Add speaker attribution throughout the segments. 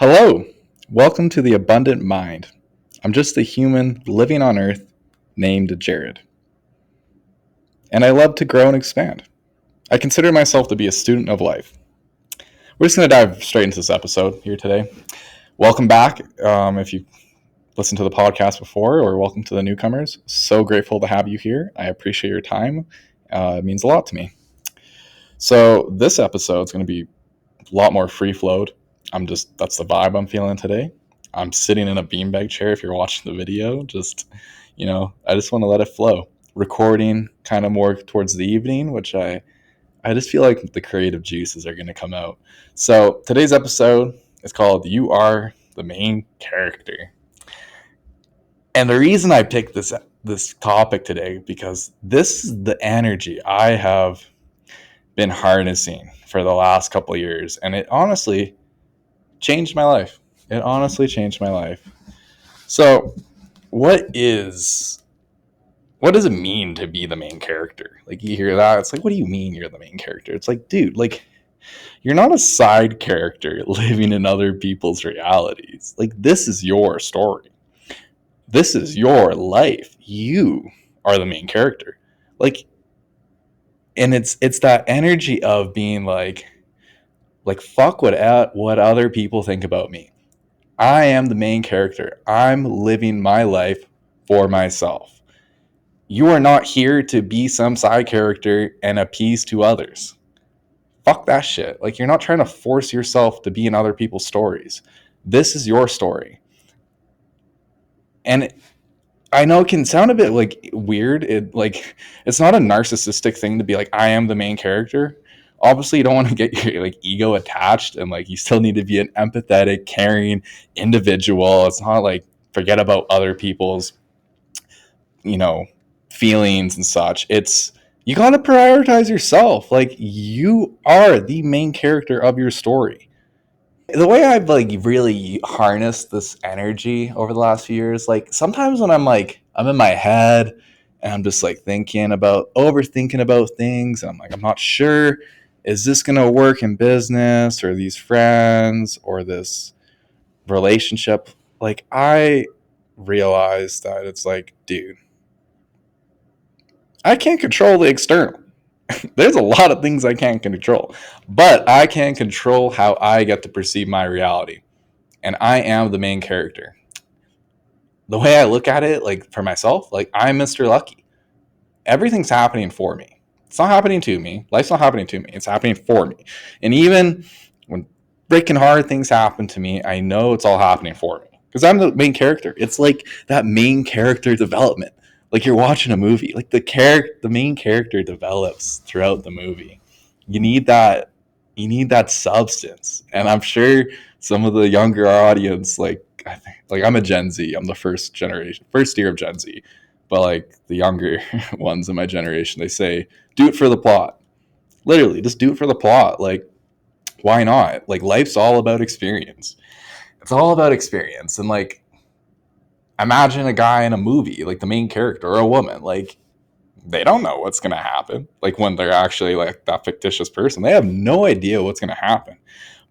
Speaker 1: Hello, welcome to the Abundant Mind. I'm just a human living on Earth named Jared, and I love to grow and expand. I consider myself to be a student of life. We're just going to dive straight into this episode here today. Welcome back. If you listened to the podcast before, or welcome to the newcomers. So grateful to have you here. I appreciate your time. It means a lot to me. So this episode is going to be a lot more free flowed. That's the vibe I'm feeling today. I'm sitting in a beanbag chair. If you're watching the video, I just want to let it flow. Recording kind of more towards the evening, which I just feel like the creative juices are going to come out. So today's episode is called "You Are the Main Character," and the reason I picked this topic today because this is the energy I have been harnessing for the last couple of years, and it honestly changed my life. It honestly changed my life. So, what does it mean to be the main character? Like, you hear that, it's like, what do you mean you're the main character? It's like, dude, like, you're not a side character living in other people's realities. Like, this is your story. This is your life. You are the main character. Like, and it's that energy of being like fuck what other people think about me. I am the main character. I'm living my life for myself. You are not here to be some side character and appease to others. Fuck that shit. Like, you're not trying to force yourself to be in other people's stories. This is your story. And I know it can sound a bit like weird. It's not a narcissistic thing to be like, I am the main character. Obviously, you don't want to get your like ego attached, and like you still need to be an empathetic, caring individual. It's not like forget about other people's, you know, feelings and such. It's you got to prioritize yourself. Like, you are the main character of your story. The way I've like really harnessed this energy over the last few years, like sometimes when I'm in my head and I'm just like overthinking about things, and I'm like, I'm not sure, is this gonna work in business or these friends or this relationship? Like, I realized that it's like, dude, I can't control the external. There's a lot of things I can't control, but I can control how I get to perceive my reality. And I am the main character. The way I look at it, like for myself, like I'm Mr. Lucky. Everything's happening for me. It's not happening to me. Life's not happening to me. It's happening for me. And even when freaking hard things happen to me, I know it's all happening for me because I'm the main character. It's like that main character development. Like you're watching a movie. Like the main character develops throughout the movie. You need that. You need that substance. And I'm sure some of the younger audience, like I'm a Gen Z. I'm the first year of Gen Z. But like the younger ones in my generation, they say, do it for the plot. Literally, just do it for the plot. Like, why not? Like, life's all about experience. It's all about experience. And like, imagine a guy in a movie, like the main character, or a woman, like they don't know what's going to happen. Like when they're actually like that fictitious person, they have no idea what's going to happen.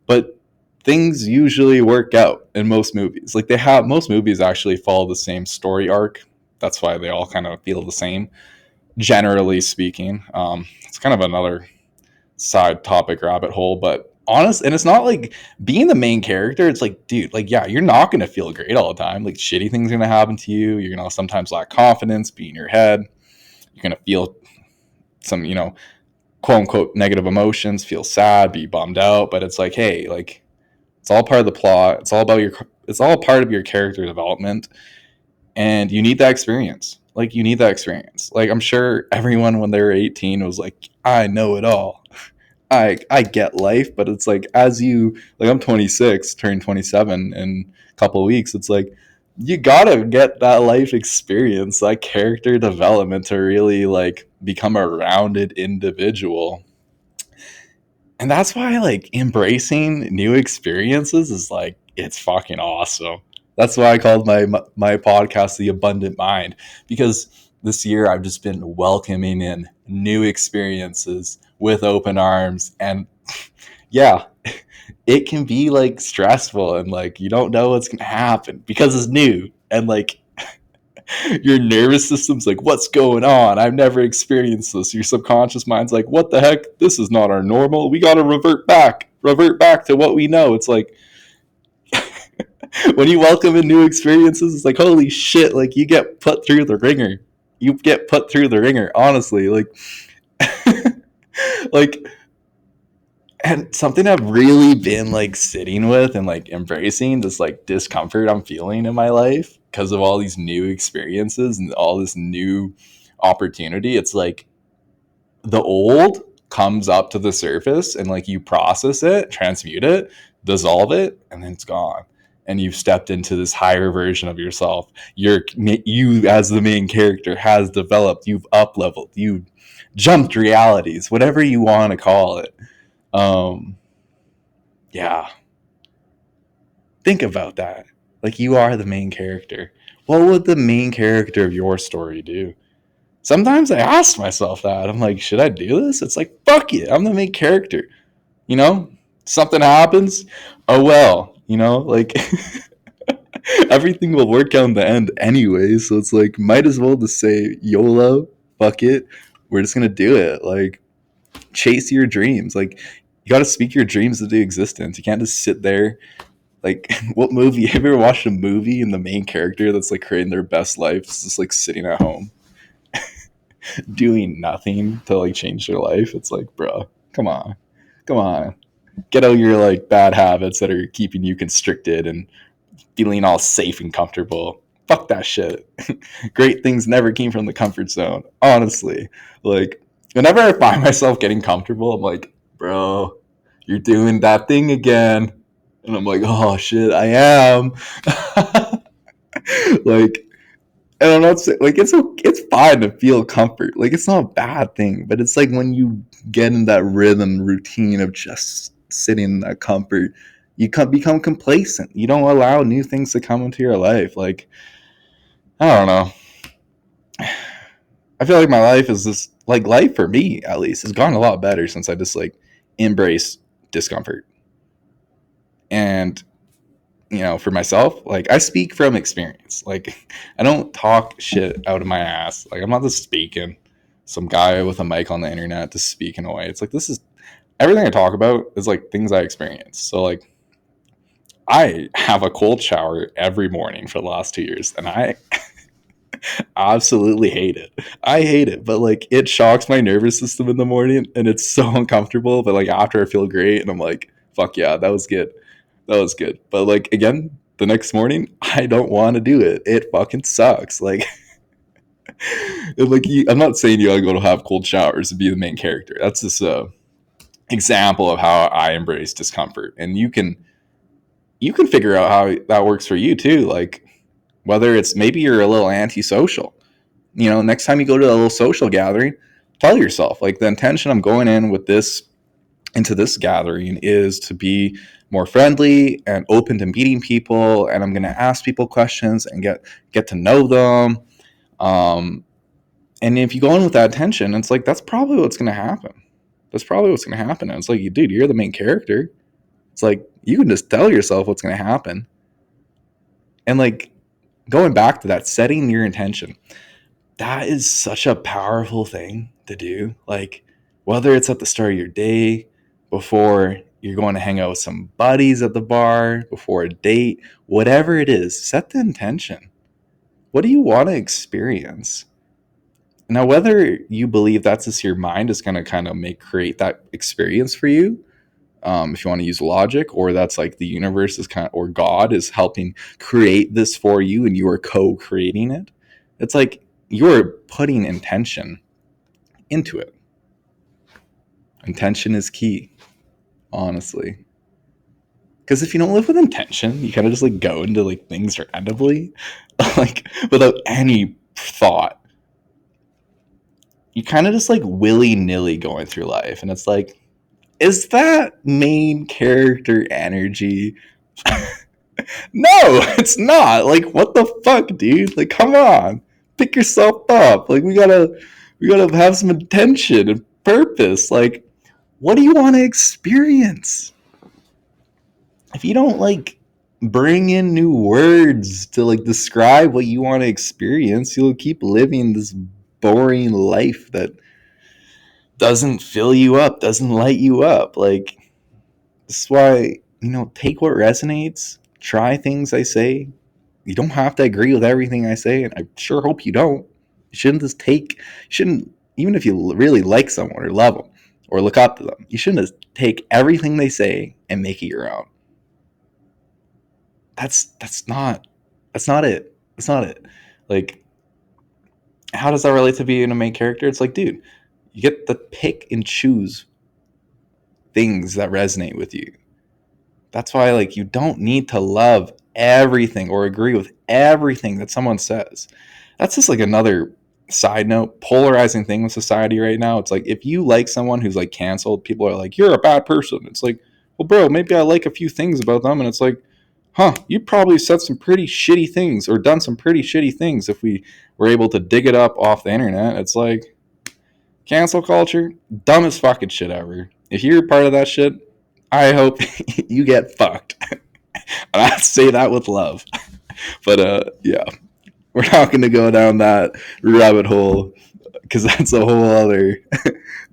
Speaker 1: But things usually work out in most movies. Like most movies actually follow the same story arc. That's why they all kind of feel the same, generally speaking. It's kind of another side topic rabbit hole, but honest, and it's not like being the main character. It's like, dude, like, yeah, you're not going to feel great all the time. Like, shitty things are going to happen to you. You're going to sometimes lack confidence, be in your head. You're going to feel some, quote unquote negative emotions, feel sad, be bummed out. But it's like, hey, like, it's all part of the plot. It's all part of your character development. And you need that experience. Like, you need that experience. Like, I'm sure everyone when they were 18 was like, I know it all. I get life, but it's like I'm 26, turning 27 in a couple of weeks. It's like you gotta get that life experience, that character development to really like become a rounded individual. And that's why like embracing new experiences is like it's fucking awesome. That's why I called my podcast The Abundant Mind, because this year I've just been welcoming in new experiences with open arms. And yeah, it can be like stressful and like you don't know what's gonna happen because it's new and like your nervous system's like, what's going on? I've never experienced this. Your subconscious mind's like, what the heck? This is not our normal. We gotta revert back to what we know. It's like when you welcome in new experiences, it's like, holy shit, like you get put through the ringer. You get put through the ringer, honestly. Like like and something I've really been like sitting with and like embracing this like discomfort I'm feeling in my life because of all these new experiences and all this new opportunity. It's like the old comes up to the surface and like you process it, transmute it, dissolve it, and then it's gone. And you've stepped into this higher version of yourself. You as the main character has developed. You've up leveled. You jumped realities, whatever you want to call it. Um, yeah, think about that. Like you are the main character. What would the main character of your story do? Sometimes I ask myself that. I'm like, should I do this? It's like, fuck it. I'm the main character. You know, something happens. Oh well. You know, like everything will work out in the end anyway. So it's like, might as well just say YOLO. Fuck it. We're just gonna do it. Like, chase your dreams. Like, you got to speak your dreams into existence. You can't just sit there. Like, what movie? Have you ever watched a movie and the main character that's like creating their best life is just like sitting at home doing nothing to like change their life? It's like, bro, come on, come on, get out your like bad habits that are keeping you constricted and feeling all safe and comfortable. Fuck that shit. Great things never came from the comfort zone. Honestly, like whenever I find myself getting comfortable, I'm like, bro, you're doing that thing again. And I'm like, oh shit, I am. Like, and I'm not saying like it's fine to feel comfort. Like it's not a bad thing, but it's like when you get in that rhythm routine of just sitting in that comfort, you become complacent. You don't allow new things to come into your life. Like I don't know. I feel like my life is just like life for me at least has gone a lot better since I just like embrace discomfort. And for myself, like I speak from experience. Like I don't talk shit out of my ass. Like I'm not just speaking some guy with a mic on the internet just speaking away. It's like this is everything I talk about is like things I experience. So like I have a cold shower every morning for the last 2 years and I absolutely hate it. I hate it, but like it shocks my nervous system in the morning and it's so uncomfortable. But like after I feel great and I'm like, fuck yeah, that was good. That was good. But like again, the next morning, I don't want to do it. It fucking sucks. Like, I'm not saying you gotta go to have cold showers to be the main character. That's just a example of how I embrace discomfort, and you can figure out how that works for you too. Like whether it's maybe you're a little antisocial. Next time you go to a little social gathering, tell yourself like the intention I'm going in with this into this gathering is to be more friendly and open to meeting people, and I'm going to ask people questions and get to know them. And if you go in with that intention, it's like that's probably what's going to happen. That's probably what's going to happen. And it's like, dude, you're the main character. It's like you can just tell yourself what's going to happen. And like going back to that, setting your intention, that is such a powerful thing to do. Like whether it's at the start of your day, before you're going to hang out with some buddies at the bar, before a date, whatever it is, set the intention. What do you want to experience? Now, whether you believe that's just your mind is going to kind of create that experience for you, if you want to use logic, or that's like the universe is kind of, or God is helping create this for you and you are co-creating it. It's like you're putting intention into it. Intention is key, honestly. Because if you don't live with intention, you kind of just like go into like things randomly, like without any thought. You kind of just like willy nilly going through life, and it's like, is that main character energy? No, it's not. Like, what the fuck, dude? Like, come on, pick yourself up. Like, we gotta have some intention and purpose. Like, what do you want to experience? if you don't like bring in new words to like describe what you want to experience, you'll keep living this boring life that doesn't fill you up, doesn't light you up. Like, this is why, take what resonates, try things I say. You don't have to agree with everything I say, and I sure hope you don't. You shouldn't just shouldn't, even if you really like someone or love them or look up to them, you shouldn't just take everything they say and make it your own. That's not it. That's not it. Like, how does that relate to being a main character? It's like, dude, you get to pick and choose things that resonate with you. That's why, like, you don't need to love everything or agree with everything that someone says. That's just like another side note, polarizing thing with society right now. It's like, if you like someone who's like canceled, people are like, you're a bad person. It's like, well, bro, maybe I like a few things about them. And it's like, huh, you probably said some pretty shitty things or done some pretty shitty things if we were able to dig it up off the internet. It's like, cancel culture, dumbest fucking shit ever. If you're part of that shit, I hope you get fucked. And I say that with love. But yeah, we're not going to go down that rabbit hole because that's a whole other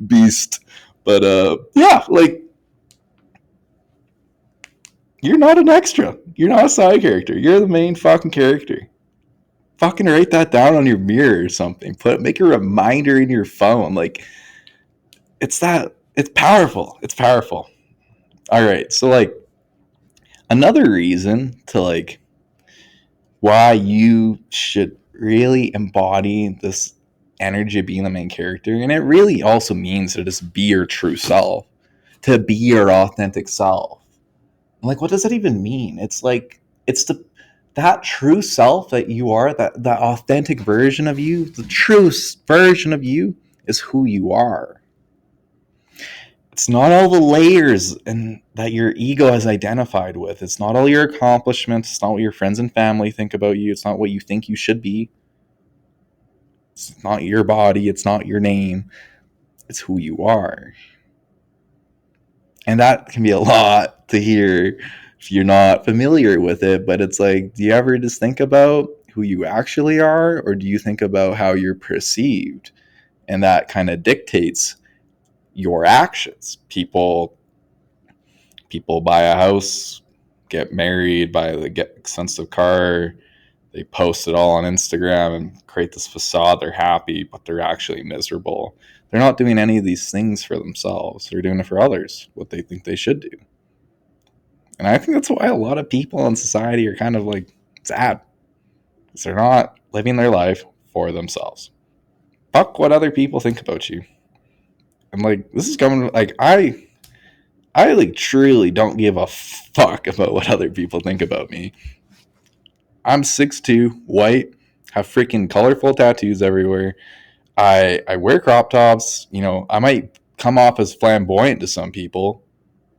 Speaker 1: beast. But yeah, like, you're not an extra. You're not a side character. You're the main fucking character. Fucking write that down on your mirror or something. Make a reminder in your phone. Like, it's powerful. It's powerful. All right. So like, another reason to like why you should really embody this energy of being the main character, and it really also means to just be your true self, to be your authentic self. Like, what does that even mean? It's like, it's that true self that you are, that authentic version of you, the true version of you is who you are. It's not all the layers and that your ego has identified with. It's not all your accomplishments. It's not what your friends and family think about you. It's not what you think you should be. It's not your body. It's not your name. It's who you are. And that can be a lot to hear if you're not familiar with it. But it's like, do you ever just think about who you actually are? Or do you think about how you're perceived? And that kind of dictates your actions. People buy a house, get married, buy the expensive car, they post it all on Instagram and create this facade. They're happy, but they're actually miserable. They're not doing any of these things for themselves. They're doing it for others, what they think they should do. And I think that's why a lot of people in society are kind of like sad. Because they're not living their life for themselves. Fuck what other people think about you. And like, this is coming, like, I like truly don't give a fuck about what other people think about me. I'm 6'2", white, have freaking colorful tattoos everywhere. I wear crop tops. I might come off as flamboyant to some people,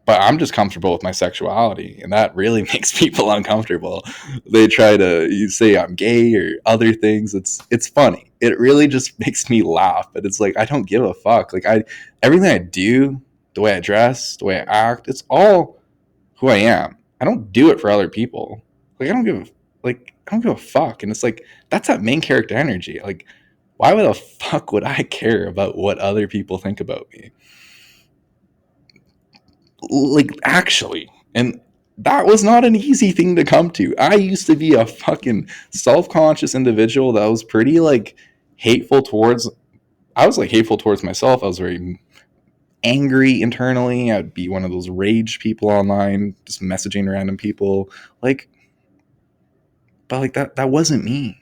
Speaker 1: but I'm just comfortable with my sexuality, and that really makes people uncomfortable. They try to say I'm gay or other things. It's funny. It really just makes me laugh, but it's like, I don't give a fuck. Like, everything I do, the way I dress, the way I act, it's all who I am. I don't do it for other people. Like, I don't give a fuck. And it's like, that's that main character energy. Like, why the fuck would I care about what other people think about me? Like, actually. And that was not an easy thing to come to. I used to be a fucking self-conscious individual that was pretty like hateful towards I was like hateful towards myself. I was very angry internally. I'd be one of those rage people online, just messaging random people. Like, but like, that wasn't me.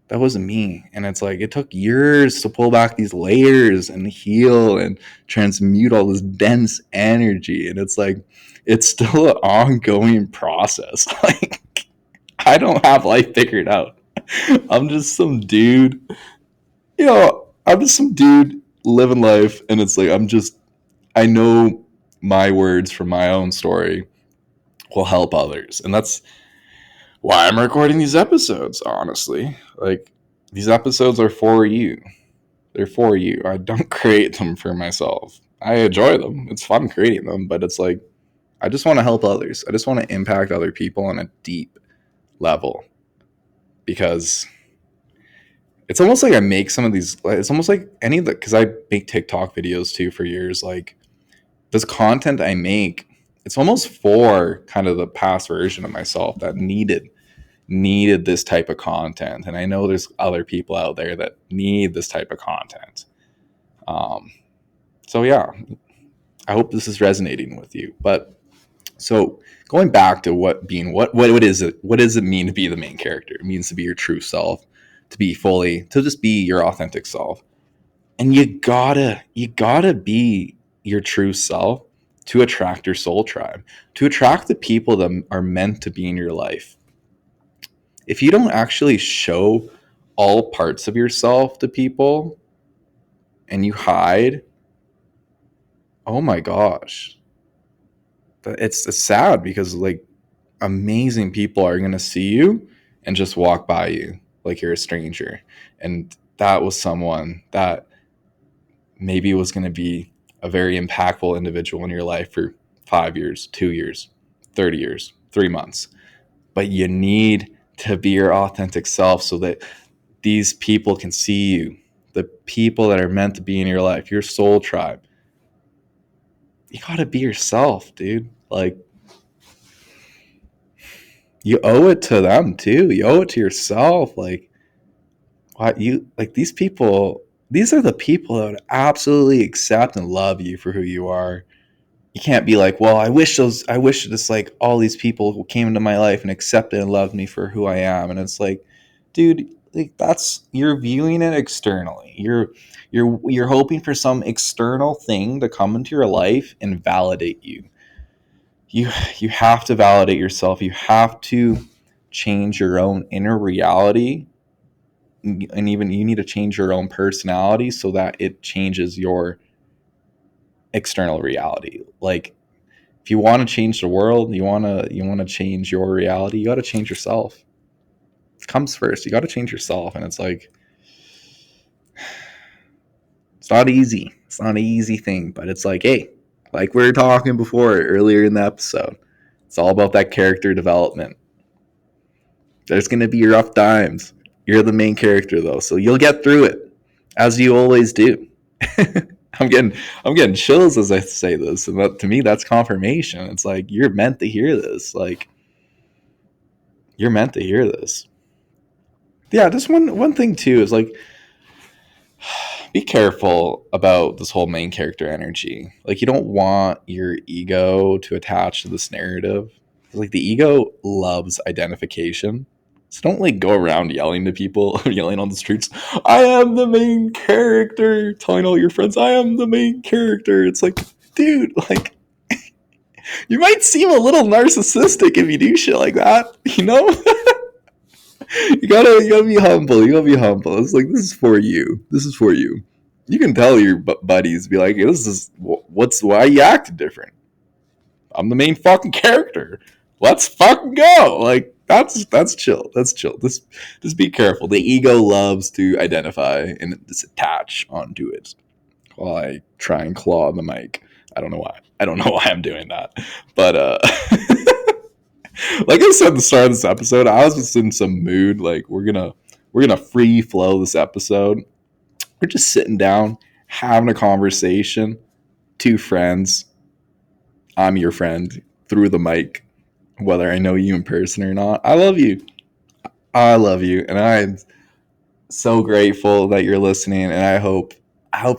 Speaker 1: That wasn't me. And it's like, it took years to pull back these layers and heal and transmute all this dense energy. And it's like, it's still an ongoing process. Like, I don't have life figured out. I'm just some dude, I'm just some dude living life. And it's like, I know my words from my own story will help others. And that's why I'm recording these episodes, honestly. Like, these episodes are for you. They're for you. I don't create them for myself. I enjoy them. It's fun creating them, but it's like, I just want to help others. I just want to impact other people on a deep level, because it's almost like I make some of these, it's almost like any of the, because I make TikTok videos too for years. Like this content I make, it's almost for kind of the past version of myself that needed this type of content. And I know there's other people out there that need this type of content. Um, so yeah, I hope this is resonating with you. But so going back to what is it? What does it mean to be the main character? It means to be your true self, to just be your authentic self. And you gotta be your true self to attract your soul tribe, to attract the people that are meant to be in your life. If you don't actually show all parts of yourself to people and you hide, oh my gosh, it's sad, because like amazing people are going to see you and just walk by you like you're a stranger. And that was someone that maybe was going to be a very impactful individual in your life for 5 years, 2 years, 30 years, 3 months. But you need to be your authentic self so that these people can see you. The people that are meant to be in your life, your soul tribe. You got to be yourself, dude. Like, you owe it to them too. You owe it to yourself. Like, what you like these people, these are the people that would absolutely accept and love you for who you are. You can't be like, well, I wish just like all these people who came into my life and accepted and loved me for who I am. And it's like, dude, like that's, you're viewing it externally. You're hoping for some external thing to come into your life and validate you. You you have to validate yourself. You have to change your own inner reality, and even you need to change your own personality so that it changes your external reality. Like, if you want to change the world, you want to change your reality, you got to change yourself. It comes first. You got to change yourself, and it's like, it's not easy. It's not an easy thing, but it's like, hey, like we were talking before earlier in the episode, it's all about that character development. There's going to be rough times. You're the main character though, so you'll get through it, as you always do. I'm getting I'm getting chills as I say this, and that, to me, that's confirmation. It's like you're meant to hear this. Like, you're meant to hear this. Yeah, just one thing too is like, be careful about this whole main character energy. Like, you don't want your ego to attach to this narrative. Like, the ego loves identification. So don't like go around yelling to people, yelling on the streets, I am the main character, telling all your friends, I am the main character. It's like, dude, like, you might seem a little narcissistic if you do shit like that, you know? You gotta be humble. You gotta be humble. It's like, this is for you. This is for you. You can tell your buddies, be like, this is why you acted different. I'm the main fucking character. Let's fucking go. Like, that's chill. That's chill. Just be careful. The ego loves to identify and just attach onto it while I try and claw the mic. I don't know why. I don't know why I'm doing that. But like I said at the start of this episode, I was just in some mood. Like, we're gonna free flow this episode. We're just sitting down, having a conversation. Two friends. I'm your friend through the mic, whether I know you in person or not. I love you. I love you, and I'm so grateful that you're listening. And I hope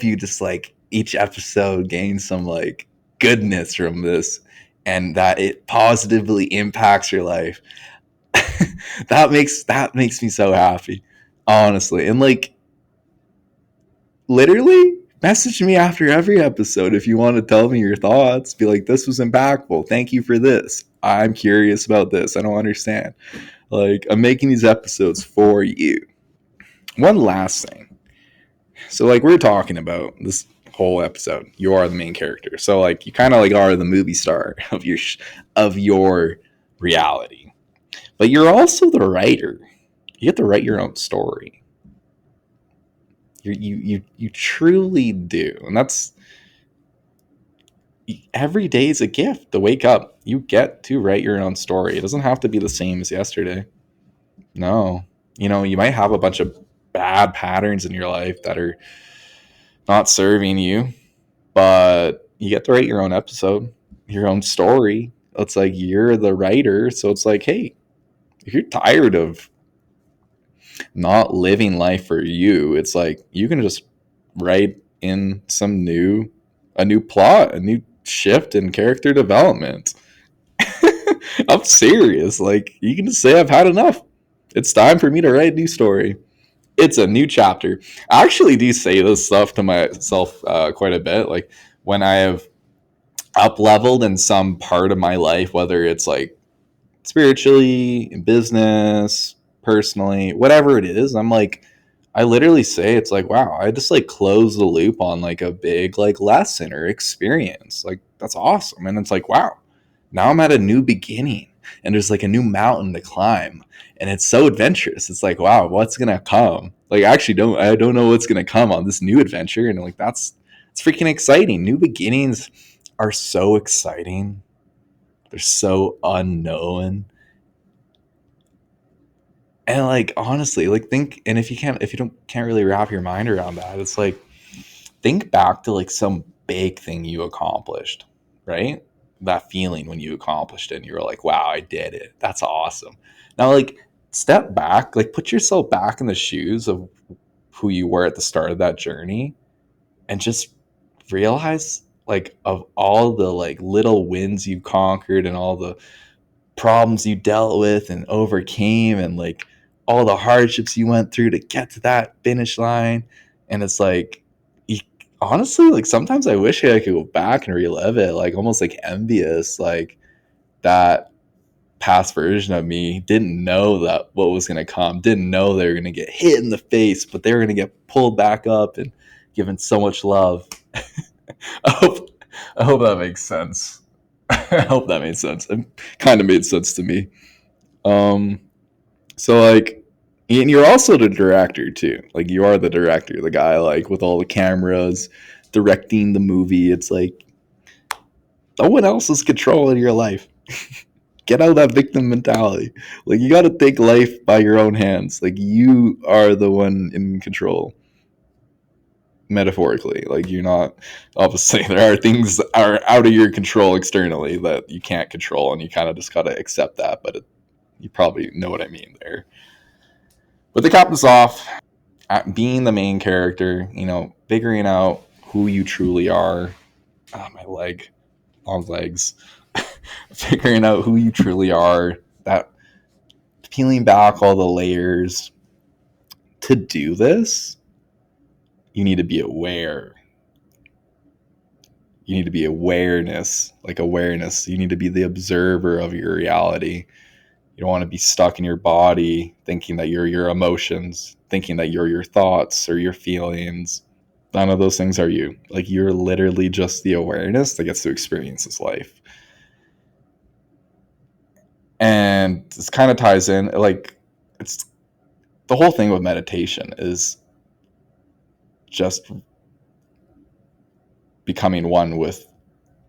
Speaker 1: you just like each episode gain some like goodness from this, and that it positively impacts your life. That makes me so happy, honestly. And like, literally message me after every episode if you want to tell me your thoughts. Be like, this was impactful, thank you for this, I'm curious about this, I don't understand. Like, I'm making these episodes for you. One last thing. So like, we're talking about this whole episode, you are the main character, so like, you kind of like are the movie star of your reality, but you're also the writer. You get to write your own story. You truly do, and every day is a gift to wake up. You get to write your own story. It doesn't have to be the same as yesterday. No. You might have a bunch of bad patterns in your life that are not serving you, but you get to write your own episode, your own story. It's like you're the writer. So it's like, hey, if you're tired of not living life for you, it's like you can just write in a new plot, a new shift in character development. I'm serious. Like, you can just say, I've had enough. It's time for me to write a new story. It's a new chapter. I actually do say this stuff to myself quite a bit. Like, when I have up leveled in some part of my life, whether it's like spiritually, in business, personally, whatever it is, I'm like, I literally say it's like, wow, I just like close the loop on like a big like lesson or experience. Like, that's awesome. And it's like, wow, now I'm at a new beginning and there's like a new mountain to climb. And it's so adventurous. It's like, wow, what's gonna come? Like, I don't know what's gonna come on this new adventure. And like, it's freaking exciting. New beginnings are so exciting. They're so unknown. And like, honestly, like, think, and if you don't can't really wrap your mind around that, it's like, think back to like some big thing you accomplished, right? That feeling when you accomplished it and you were like, wow, I did it. That's awesome. Now, like, step back, like, put yourself back in the shoes of who you were at the start of that journey and just realize, like, of all the like little wins you conquered and all the problems you dealt with and overcame and like all the hardships you went through to get to that finish line. And it's like, you, honestly, like, sometimes I wish I could go back and relive it, like almost like envious, like that past version of me didn't know that what was going to come, didn't know they were going to get hit in the face, but they were going to get pulled back up and given so much love. I hope, I hope that makes sense. I hope that made sense. It kind of made sense to me. Um, so like, and you're also the director too. Like, you are the director, the guy like with all the cameras, directing the movie. It's like no one else is controlling your life. Get out of that victim mentality. Like, you got to take life by your own hands. Like, you are the one in control. Metaphorically, like, you're not. Obviously, there are things that are out of your control externally that you can't control, and you kind of just gotta accept that. But you probably know what I mean there. But to cap this off, being the main character, figuring out who you truly are. Oh, my leg, long legs. Figuring out who you truly are. That peeling back all the layers. To do this, you need to be aware. You need to be awareness, like awareness. You need to be the observer of your reality. You don't want to be stuck in your body thinking that you're your emotions, thinking that you're your thoughts or your feelings. None of those things are you. Like, you're literally just the awareness that gets to experience this life. And this kind of ties in, like, it's the whole thing with meditation is just becoming one with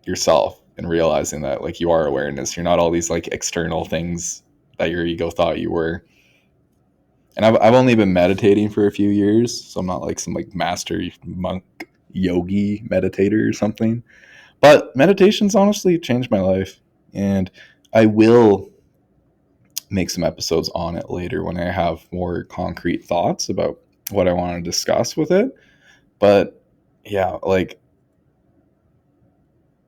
Speaker 1: yourself and realizing that, like, you are awareness. You're not all these like external things that your ego thought you were. And I've only been meditating for a few years, so I'm not like some like master monk yogi meditator or something. But meditation's honestly changed my life, and I will make some episodes on it later when I have more concrete thoughts about what I want to discuss with it. But yeah, like,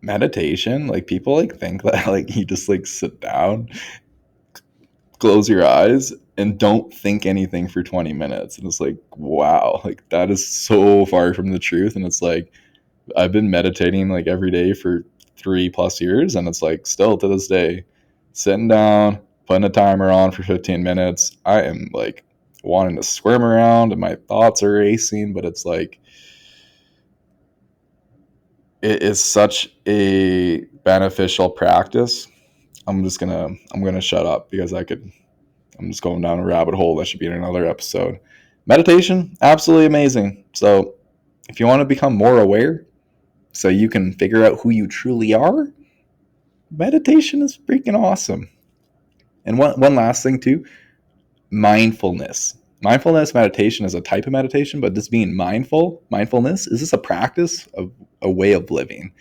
Speaker 1: meditation, like, people like think that like you just like sit down, close your eyes and don't think anything for 20 minutes, and it's like, wow, like, that is so far from the truth. And it's like, I've been meditating like every day for 3+ years, and it's like, still to this day, sitting down, putting a timer on for 15 minutes, I am like wanting to squirm around and my thoughts are racing. But it's like, it is such a beneficial practice. I'm gonna shut up because I'm just going down a rabbit hole that should be in another episode. Meditation, absolutely amazing. So if you want to become more aware, so you can figure out who you truly are, meditation is freaking awesome. And one last thing too, mindfulness. Mindfulness meditation is a type of meditation, but this being mindfulness is just a practice of a way of living.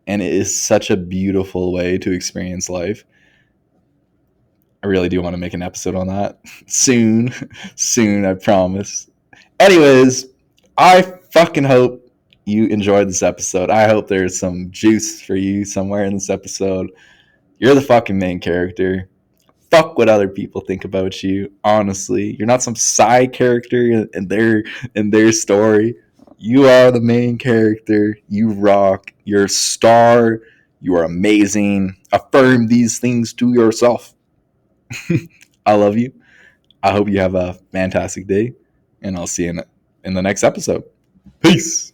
Speaker 1: And it is such a beautiful way to experience life. I really do want to make an episode on that soon. Soon, I promise. Anyways, I fucking hope you enjoyed this episode. I hope there's some juice for you somewhere in this episode. You're the fucking main character. Fuck what other people think about you. Honestly, you're not some side character in their story. You are the main character. You rock. You're a star. You are amazing. Affirm these things to yourself. I love you. I hope you have a fantastic day, and I'll see you in the next episode. Peace.